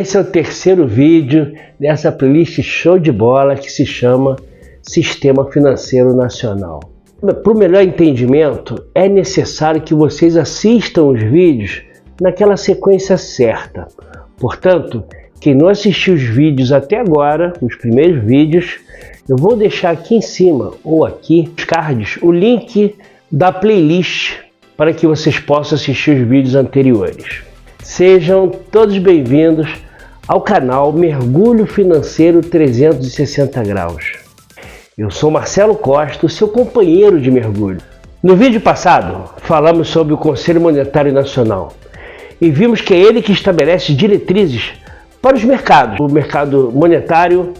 Esse é o terceiro vídeo dessa playlist show de bola que se chama Sistema Financeiro Nacional. Para o melhor entendimento, é necessário que vocês assistam os vídeos naquela sequência certa. Portanto, quem não assistiu os vídeos até agora, os primeiros vídeos, eu vou deixar aqui em cima ou aqui nos cards o link da playlist para que vocês possam assistir os vídeos anteriores. Sejam todos bem-vindos ao canal Mergulho Financeiro 360 Graus. Eu sou Marcelo Costa, o seu companheiro de mergulho. No vídeo passado, falamos sobre o Conselho Monetário Nacional e vimos que é ele que estabelece diretrizes para os mercados, o mercado monetário,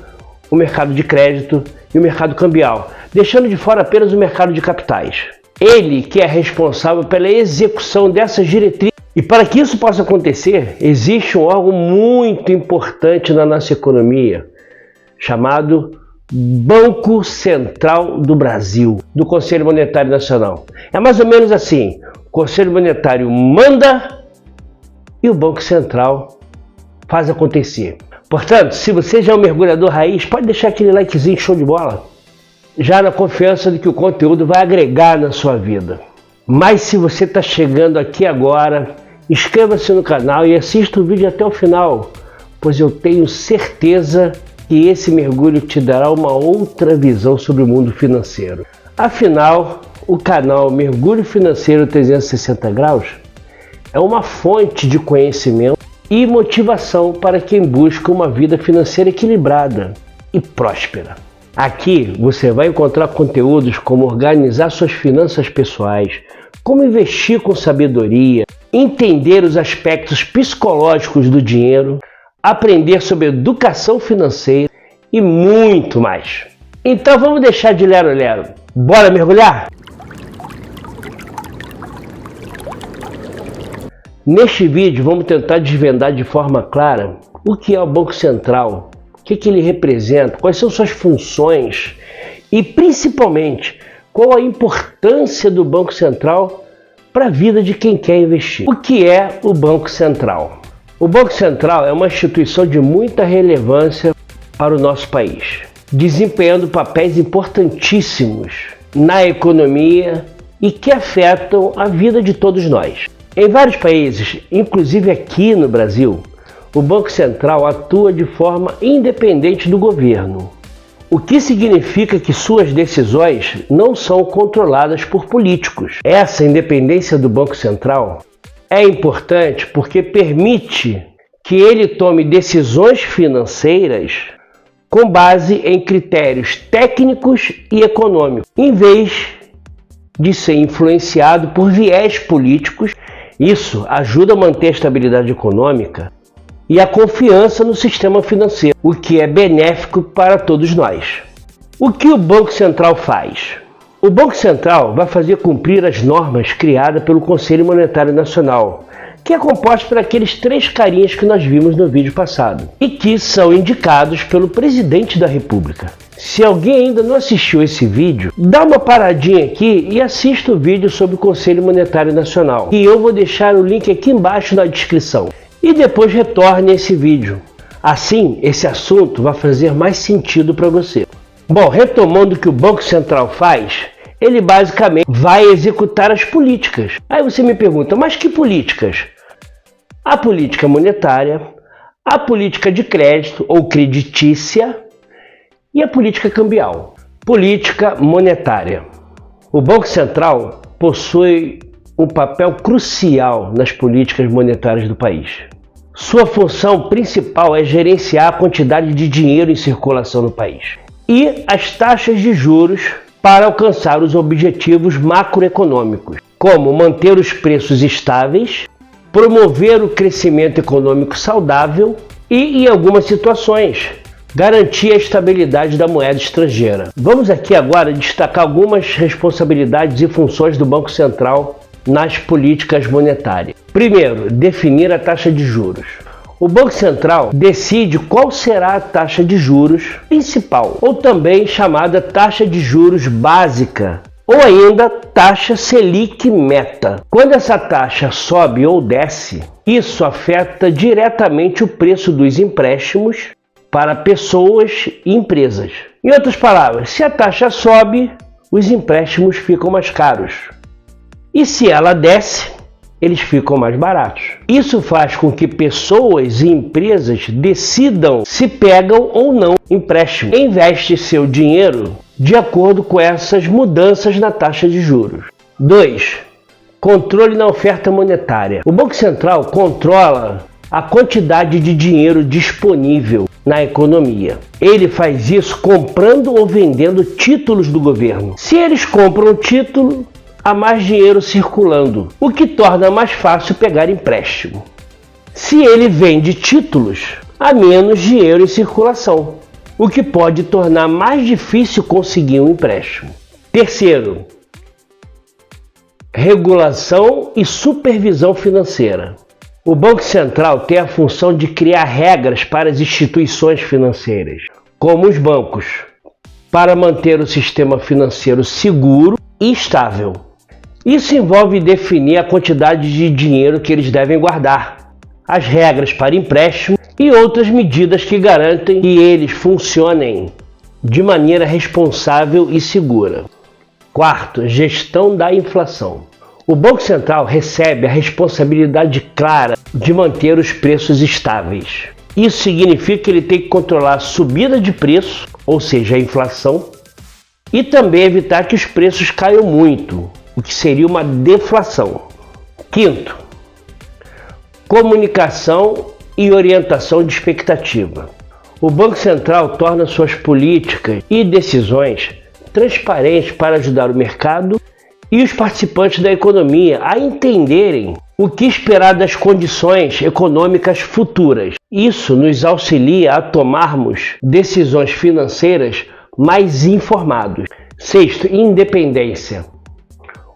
o mercado de crédito e o mercado cambial, deixando de fora apenas o mercado de capitais. Ele que é responsável pela execução dessas diretrizes. E para que isso possa acontecer, existe um órgão muito importante na nossa economia, chamado Banco Central do Brasil, do Conselho Monetário Nacional. É mais ou menos assim: o Conselho Monetário manda e o Banco Central faz acontecer. Portanto, se você já é um mergulhador raiz, pode deixar aquele likezinho show de bola, já na confiança de que o conteúdo vai agregar na sua vida. Mas se você está chegando aqui agora, inscreva-se no canal e assista o vídeo até o final, pois eu tenho certeza que esse mergulho te dará uma outra visão sobre o mundo financeiro. Afinal, o canal Mergulho Financeiro 360 Graus é uma fonte de conhecimento e motivação para quem busca uma vida financeira equilibrada e próspera. Aqui você vai encontrar conteúdos como organizar suas finanças pessoais, como investir com sabedoria, entender os aspectos psicológicos do dinheiro, aprender sobre educação financeira e muito mais. Então vamos deixar de lero-lero. Bora mergulhar? Neste vídeo vamos tentar desvendar de forma clara o que é o Banco Central, o que ele representa, quais são suas funções e principalmente qual a importância do Banco Central para a vida de quem quer investir. O que é o Banco Central? O Banco Central é uma instituição de muita relevância para o nosso país, desempenhando papéis importantíssimos na economia e que afetam a vida de todos nós. Em vários países, inclusive aqui no Brasil, o Banco Central atua de forma independente do governo, o que significa que suas decisões não são controladas por políticos. Essa independência do Banco Central é importante porque permite que ele tome decisões financeiras com base em critérios técnicos e econômicos, em vez de ser influenciado por viés políticos. Isso ajuda a manter a estabilidade econômica e a confiança no sistema financeiro, o que é benéfico para todos nós. O que o Banco Central faz? O Banco Central vai fazer cumprir as normas criadas pelo Conselho Monetário Nacional, que é composto por aqueles três carinhas que nós vimos no vídeo passado, e que são indicados pelo Presidente da República. Se alguém ainda não assistiu esse vídeo, dá uma paradinha aqui e assista o vídeo sobre o Conselho Monetário Nacional, e eu vou deixar o link aqui embaixo na descrição. E depois retorne esse vídeo. Assim, esse assunto vai fazer mais sentido para você. Bom, retomando o que o Banco Central faz, ele basicamente vai executar as políticas. Aí você me pergunta, mas que políticas? A política monetária, a política de crédito ou creditícia e a política cambial. Política monetária. O Banco Central possui um papel crucial nas políticas monetárias do país. Sua função principal é gerenciar a quantidade de dinheiro em circulação no país e as taxas de juros para alcançar os objetivos macroeconômicos, como manter os preços estáveis, promover o crescimento econômico saudável e, em algumas situações, garantir a estabilidade da moeda estrangeira. Vamos aqui agora destacar algumas responsabilidades e funções do Banco Central nas políticas monetárias. Primeiro, definir a taxa de juros. O Banco Central decide qual será a taxa de juros principal, ou também chamada taxa de juros básica ou ainda taxa Selic meta. Quando essa taxa sobe ou desce, isso afeta diretamente o preço dos empréstimos para pessoas e empresas. Em outras palavras, se a taxa sobe, os empréstimos ficam mais caros. E se ela desce, eles ficam mais baratos. Isso faz com que pessoas e empresas decidam se pegam ou não empréstimo e investem seu dinheiro de acordo com essas mudanças na taxa de juros. 2. Controle na oferta monetária. O Banco Central controla a quantidade de dinheiro disponível na economia. Ele faz isso comprando ou vendendo títulos do governo. Se eles compram o título, há mais dinheiro circulando, o que torna mais fácil pegar empréstimo. Se ele vende títulos, há menos dinheiro em circulação, o que pode tornar mais difícil conseguir um empréstimo. Terceiro, regulação e supervisão financeira. O Banco Central tem a função de criar regras para as instituições financeiras, como os bancos, para manter o sistema financeiro seguro e estável. Isso envolve definir a quantidade de dinheiro que eles devem guardar, as regras para empréstimo e outras medidas que garantem que eles funcionem de maneira responsável e segura. Quarto, gestão da inflação. O Banco Central recebe a responsabilidade clara de manter os preços estáveis. Isso significa que ele tem que controlar a subida de preço, ou seja, a inflação, e também evitar que os preços caiam muito, o que seria uma deflação. Quinto, comunicação e orientação de expectativa. O Banco Central torna suas políticas e decisões transparentes para ajudar o mercado e os participantes da economia a entenderem o que esperar das condições econômicas futuras. Isso nos auxilia a tomarmos decisões financeiras mais informados. Sexto, independência.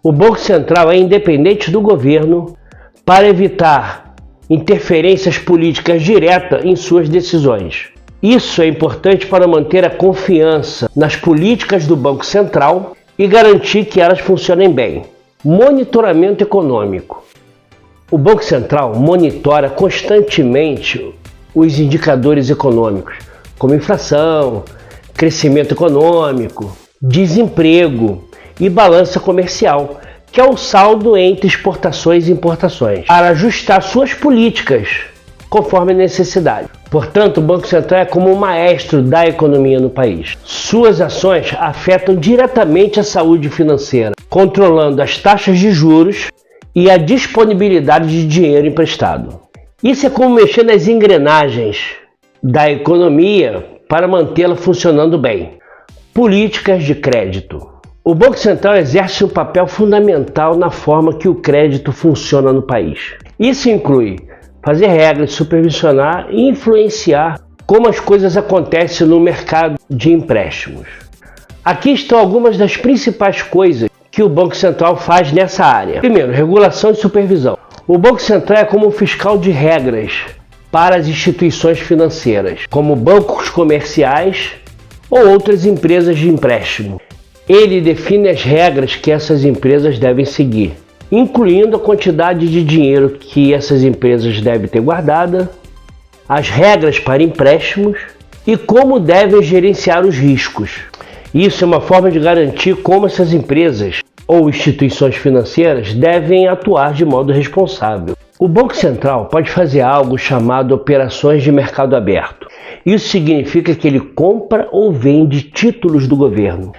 O Banco Central é independente do governo para evitar interferências políticas diretas em suas decisões. Isso é importante para manter a confiança nas políticas do Banco Central e garantir que elas funcionem bem. Monitoramento econômico. O Banco Central monitora constantemente os indicadores econômicos, como inflação, crescimento econômico, desemprego e balança comercial, que é o saldo entre exportações e importações, para ajustar suas políticas conforme a necessidade. Portanto, o Banco Central é como o maestro da economia no país. Suas ações afetam diretamente a saúde financeira, controlando as taxas de juros e a disponibilidade de dinheiro emprestado. Isso é como mexer nas engrenagens da economia para mantê-la funcionando bem. Políticas de crédito. O Banco Central exerce um papel fundamental na forma que o crédito funciona no país. Isso inclui fazer regras, supervisionar e influenciar como as coisas acontecem no mercado de empréstimos. Aqui estão algumas das principais coisas que o Banco Central faz nessa área. Primeiro, regulação e supervisão. O Banco Central é como um fiscal de regras para as instituições financeiras, como bancos comerciais ou outras empresas de empréstimo. Ele define as regras que essas empresas devem seguir, incluindo a quantidade de dinheiro que essas empresas devem ter guardada, as regras para empréstimos e como devem gerenciar os riscos. Isso é uma forma de garantir como essas empresas ou instituições financeiras devem atuar de modo responsável. O Banco Central pode fazer algo chamado operações de mercado aberto. Isso significa que ele compra ou vende títulos do governo.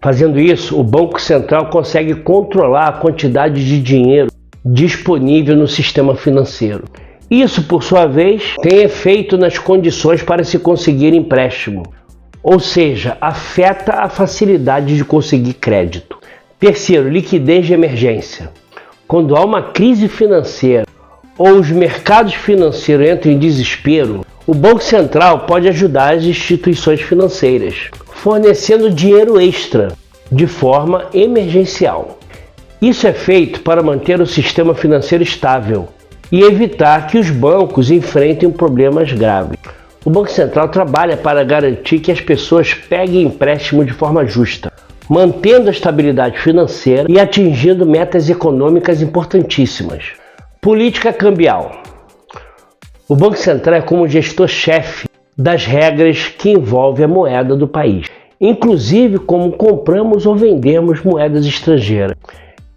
Fazendo isso, o Banco Central consegue controlar a quantidade de dinheiro disponível no sistema financeiro. Isso, por sua vez, tem efeito nas condições para se conseguir empréstimo, ou seja, afeta a facilidade de conseguir crédito. Terceiro, liquidez de emergência. Quando há uma crise financeira ou os mercados financeiros entram em desespero, o Banco Central pode ajudar as instituições financeiras, fornecendo dinheiro extra de forma emergencial. Isso é feito para manter o sistema financeiro estável e evitar que os bancos enfrentem problemas graves. O Banco Central trabalha para garantir que as pessoas peguem empréstimo de forma justa, mantendo a estabilidade financeira e atingindo metas econômicas importantíssimas. Política cambial. O Banco Central é como gestor-chefe das regras que envolvem a moeda do país, inclusive como compramos ou vendemos moedas estrangeiras.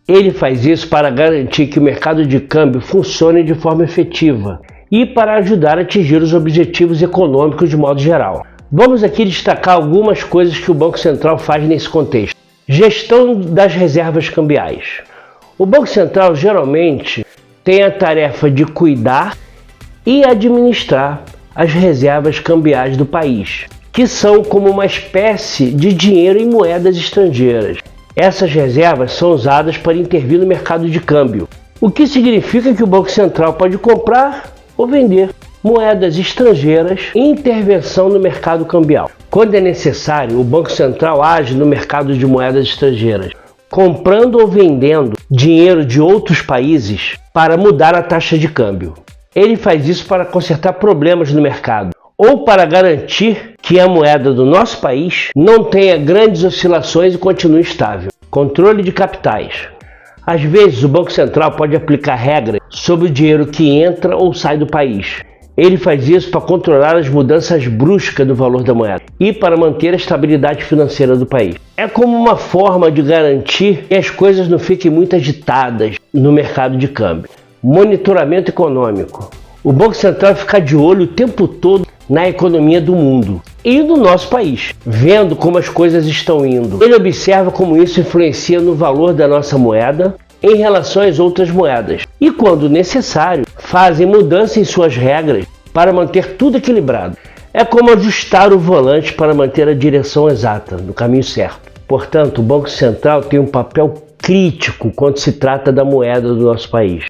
Ele faz isso para garantir que o mercado de câmbio funcione de forma efetiva e para ajudar a atingir os objetivos econômicos de modo geral. Vamos aqui destacar algumas coisas que o Banco Central faz nesse contexto. Gestão das reservas cambiais. O Banco Central geralmente tem a tarefa de cuidar e administrar as reservas cambiais do país, que são como uma espécie de dinheiro em moedas estrangeiras. Essas reservas são usadas para intervir no mercado de câmbio, o que significa que o Banco Central pode comprar ou vender moedas estrangeiras em intervenção no mercado cambial. Quando é necessário, o Banco Central age no mercado de moedas estrangeiras, comprando ou vendendo dinheiro de outros países para mudar a taxa de câmbio. Ele faz isso para consertar problemas no mercado ou para garantir que a moeda do nosso país não tenha grandes oscilações e continue estável. Controle de capitais. Às vezes, o Banco Central pode aplicar regras sobre o dinheiro que entra ou sai do país. Ele faz isso para controlar as mudanças bruscas do valor da moeda e para manter a estabilidade financeira do país. É como uma forma de garantir que as coisas não fiquem muito agitadas no mercado de câmbio. Monitoramento econômico. O Banco Central fica de olho o tempo todo na economia do mundo e do nosso país, vendo como as coisas estão indo. Ele observa como isso influencia no valor da nossa moeda em relação às outras moedas e, quando necessário, fazem mudança em suas regras para manter tudo equilibrado. É como ajustar o volante para manter a direção exata, no caminho certo. Portanto, o Banco Central tem um papel crítico quando se trata da moeda do nosso país.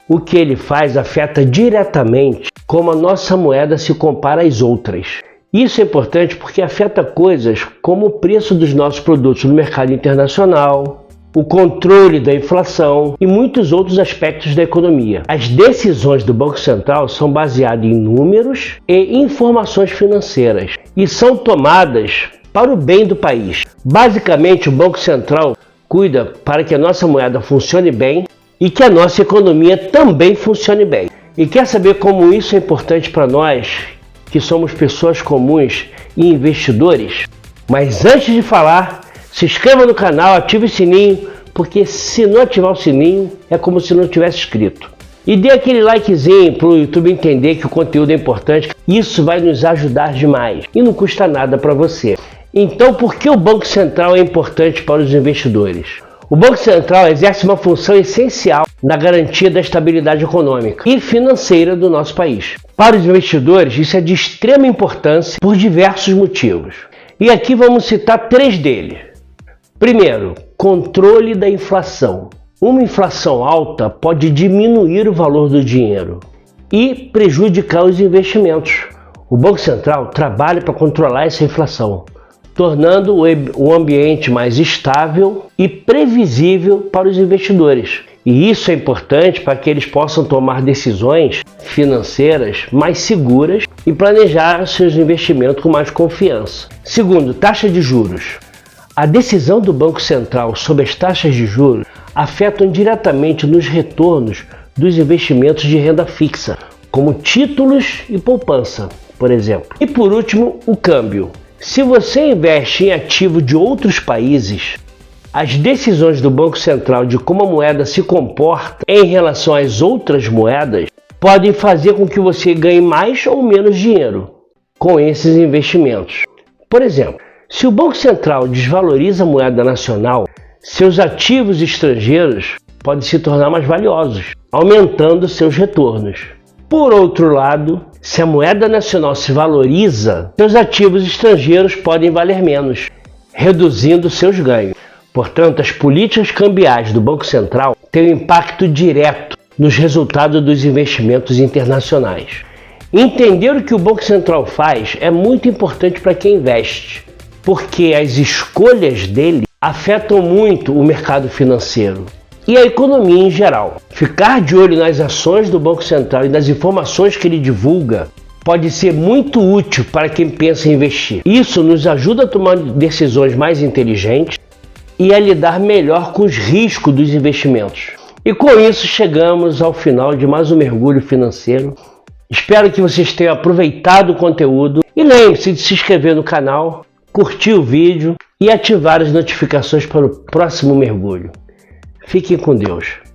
O que ele faz afeta diretamente como a nossa moeda se compara às outras. Isso é importante porque afeta coisas como o preço dos nossos produtos no mercado internacional, o controle da inflação e muitos outros aspectos da economia. As decisões do Banco Central são baseadas em números e informações financeiras e são tomadas para o bem do país. Basicamente, o Banco Central cuida para que a nossa moeda funcione bem e que a nossa economia também funcione bem. E quer saber como isso é importante para nós, que somos pessoas comuns e investidores? Mas antes de falar, se inscreva no canal, ative o sininho, porque se não ativar o sininho, é como se não tivesse inscrito. E dê aquele likezinho para o YouTube entender que o conteúdo é importante. Isso vai nos ajudar demais e não custa nada para você. Então, por que o Banco Central é importante para os investidores? O Banco Central exerce uma função essencial na garantia da estabilidade econômica e financeira do nosso país. Para os investidores, isso é de extrema importância por diversos motivos. E aqui vamos citar 3 deles. Primeiro, controle da inflação. Uma inflação alta pode diminuir o valor do dinheiro e prejudicar os investimentos. O Banco Central trabalha para controlar essa inflação, tornando o ambiente mais estável e previsível para os investidores. E isso é importante para que eles possam tomar decisões financeiras mais seguras e planejar seus investimentos com mais confiança. Segundo, taxa de juros. A decisão do Banco Central sobre as taxas de juros afetam diretamente nos retornos dos investimentos de renda fixa, como títulos e poupança, por exemplo. E por último, o câmbio. Se você investe em ativo de outros países, as decisões do Banco Central de como a moeda se comporta em relação às outras moedas podem fazer com que você ganhe mais ou menos dinheiro com esses investimentos. Por exemplo, se o Banco Central desvaloriza a moeda nacional, seus ativos estrangeiros podem se tornar mais valiosos, aumentando seus retornos. Por outro lado, se a moeda nacional se valoriza, seus ativos estrangeiros podem valer menos, reduzindo seus ganhos. Portanto, as políticas cambiais do Banco Central têm um impacto direto nos resultados dos investimentos internacionais. Entender o que o Banco Central faz é muito importante para quem investe, porque as escolhas dele afetam muito o mercado financeiro e a economia em geral. Ficar de olho nas ações do Banco Central e nas informações que ele divulga pode ser muito útil para quem pensa em investir. Isso nos ajuda a tomar decisões mais inteligentes e a lidar melhor com os riscos dos investimentos. E com isso chegamos ao final de mais um mergulho financeiro. Espero que vocês tenham aproveitado o conteúdo e lembre-se de se inscrever no canal, curtir o vídeo e ativar as notificações para o próximo mergulho. Fiquem com Deus.